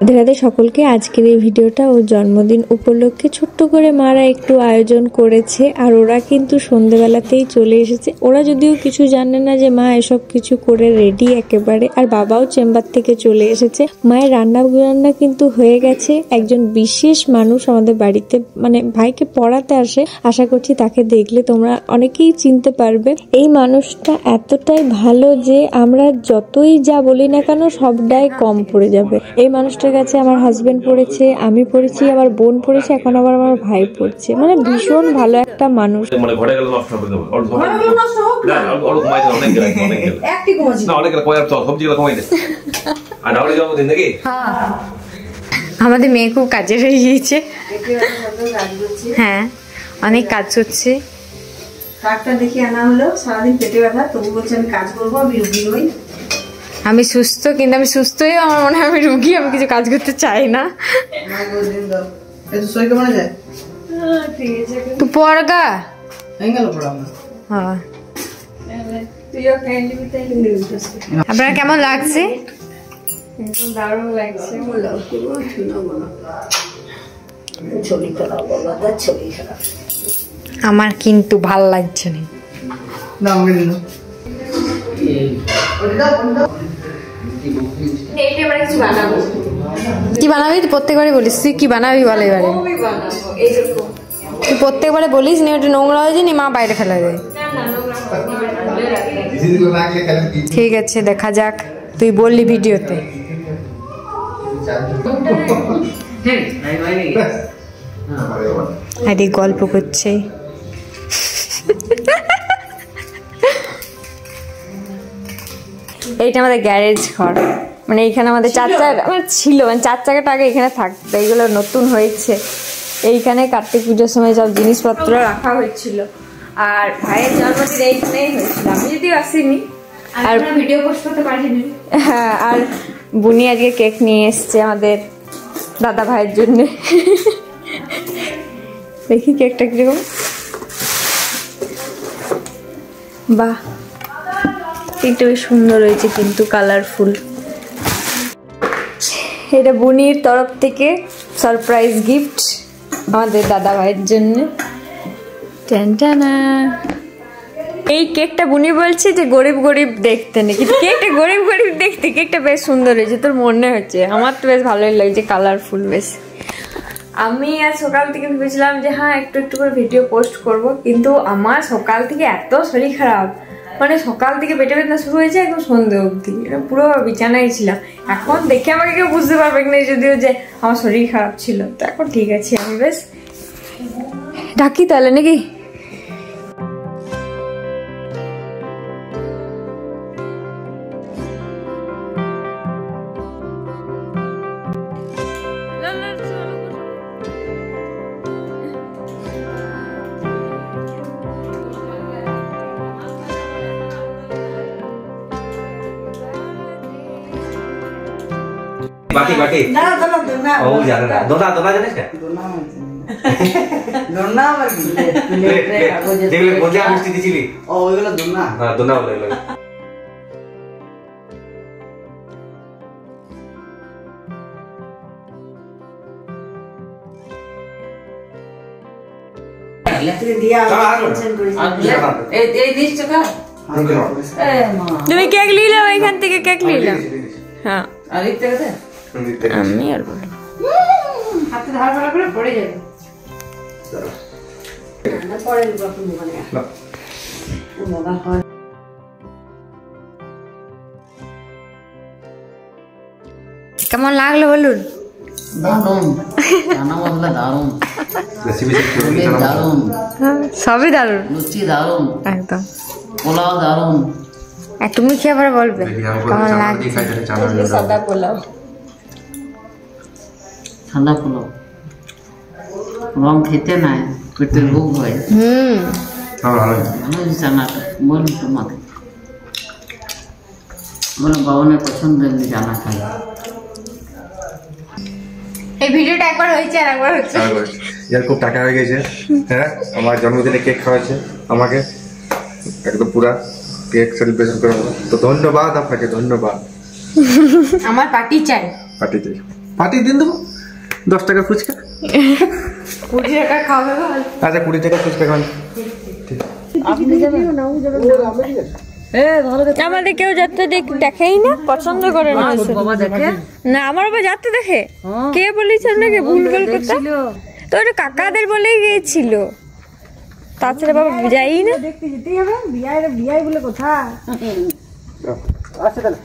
রাধে সকলকে। আজকের এই ভিডিওটা ওর জন্মদিন উপলক্ষে ছোট্ট করে মারা একটু আয়োজন করেছে, আর ওরা কিন্তু সন্ধ্যেবেলাতেই চলে এসেছে। ওরা যদিও কিছু জানে না যে মা এসব কিছু করে রেডি একেবারে, আর বাবাও চেম্বার থেকে চলে এসেছে। মায়ের রান্না কিন্তু হয়ে গেছে। একজন বিশেষ মানুষ আমাদের বাড়িতে মানে ভাইকে পড়াতে আসে, আশা করছি তাকে দেখলে তোমরা অনেকেই চিনতে পারবে। এই মানুষটা এতটাই ভালো যে আমরা যতই যা বলি না কেন সবটাই কম পড়ে যাবে। এই মানুষটার কাছে আমার হাজবেন্ড পড়েছে, আমি পড়েছি, আমার বোন পড়েছে, এখন আবার আমার ভাই পড়ছে। মানে ভীষণ ভালো একটা মানুষ। মানে ঘরে গেল নষ্ট হবে না অনেক অনেক না অনেক কয়ার তো সবজিগুলো কমাই দে আর আরে যাবো দিন নাকি। হ্যাঁ, আমাদের মেয়ে খুব কাজের হয়ে গিয়েছে। হ্যাঁ, অনেক কাজ করছে। ডাক্তার দেখিয়ে আনা হলো, সারাদিন পেটে ব্যথা, তবু বলছে আমি কাজ করবো, আমি রুগী নই। আমি সুস্থ, কিন্তু আমি সুস্থ হয়ে আমার মনে হয় আমি রুগী, আমি কিছু কাজ করতে চাই না। তো পড়গা আপনার কেমন লাগছে? দারুণ লাগছে। আমার কিন্তু ভাল লাগছে না। কি বানাবি? তুই প্রত্যেকবারই বলিস তুই কি বানাবি বলে, এবারে তুই প্রত্যেকবারে বলিস নি ওটা নোংরা হয়ে যায়, মা বাইরে ফেলা দেয়। ঠিক আছে, দেখা যাক, তুই বললি ভিডিওতে। আরে গল্প করছে। এইটা আমাদের গ্যারেজ ঘর, মানে এইখানে আমাদের চার চাকা ছিল, মানে চার চাকাটা আগে এখানে থাকতো, এইগুলো নতুন হয়েছে। এইখানে কার্তিক পুজোর সময় সব জিনিসপত্র রাখা হয়েছিল, আর ভাইয়ের জন্মদিন এইখানেই হয়েছিল। আমি যদিও আসিনি আর ভিডিও পোস্ট করতে পারিনি। হ্যাঁ, আর বুনি আজকে কেক নিয়ে এসছে আমাদের দাদা ভাইয়ের জন্য। দেখি কেকটা কিরকম। বাহ, কেকটা বেশ সুন্দর হয়েছে কিন্তু কালারফুল। এটা বুনির তরফ থেকে সারপ্রাইজ গিফট আমাদের দাদা ভাইয়ের জন্য। এই কেকটা বুনি বলছে যে গরিব গরিব দেখতে নাকি, কেকটা গরিব গরিব দেখতে, কেকটা বেশ সুন্দর হয়েছে। তোর মনে হচ্ছে? আমার তো বেশ ভালোই লাগছে, কালারফুল বেশ। আমি আজ সকাল থেকে ভেবেছিলাম যে হ্যাঁ একটু একটু করে ভিডিও পোস্ট করব, কিন্তু আমার সকাল থেকে এত শরীর খারাপ, মানে সকাল থেকে পেটে ব্যথা শুরু হয়েছে একদম সন্ধ্যে অবধি, পুরো বিছানায় ছিলাম। এখন দেখে আমাকে কেউ বুঝতে পারবে না যদিও যে আমার শরীর খারাপ ছিল, তো এখন ঠিক আছে আমি বেশ। ডাকি তাহলে নাকি? বাটি বাটি না দোনা দোনা ও জানে না। দোনা দোনা জানিস না? দোনা আমার কি যেগুলো বলতে মিষ্টি দিছিলি, ও ওইগুলো দোনা। হ্যাঁ দোনা বলে এগুলো। তুমি কেক নিলাম এখান থেকে, কেক নিলাম। হ্যাঁ আমি আর বলবো হাতে ধার ভালো করে পড়ে যাবে। কেমন লাগলো বলুন? দারুণ, রান্না মশলা দারুণ, দারুণ, সবই দারুণ, লুচি দারুণ, একদম পোলাও দারুণ। তুমি খেয়ে আবার বলবে কেমন লাগছে। সাদা পোলাও, ঠান্ডা পোলাও, রং খেতে নাই, পেটের রোগ হয়। ভালো জানাটা বলুন তোমাকে, বলো বাবনের পছন্দ জানা খাই। এই ভিডিওটা একবার হয়েছে আর একবার হচ্ছে। यार খুব টাকা হয়ে গেছে। হ্যাঁ, আমার জন্মদিনে কেক খাওয়াচ্ছে আমাকে, একদম পুরা কেক সেলিব্রেশন করা হলো। তো ধন্যবাদ আপনাকে, ধন্যবাদ। আমার পার্টি চাই, পার্টি চাই। পার্টি দিন দেবো 10 টাকার ফুচকা 20 টাকা খাবে ভাই আচ্ছা 20 টাকার ফুচকা খান আপনি যাবেন না ও যাবে আমাদের কেউ যাত্রা দেখেই না, পছন্দ করে না। বাবা দেখে না আমার বাবা যাত্রা দেখে, কে বলেছে আপনাকে ভুল ভাল কথা? তো ওটা কাকাদের বলেই গিয়েছিল, তাছাড়া বাবা যাই না। দেখতে যেতেই হবে, বিয়াই বলে কথা। আচ্ছা তাহলে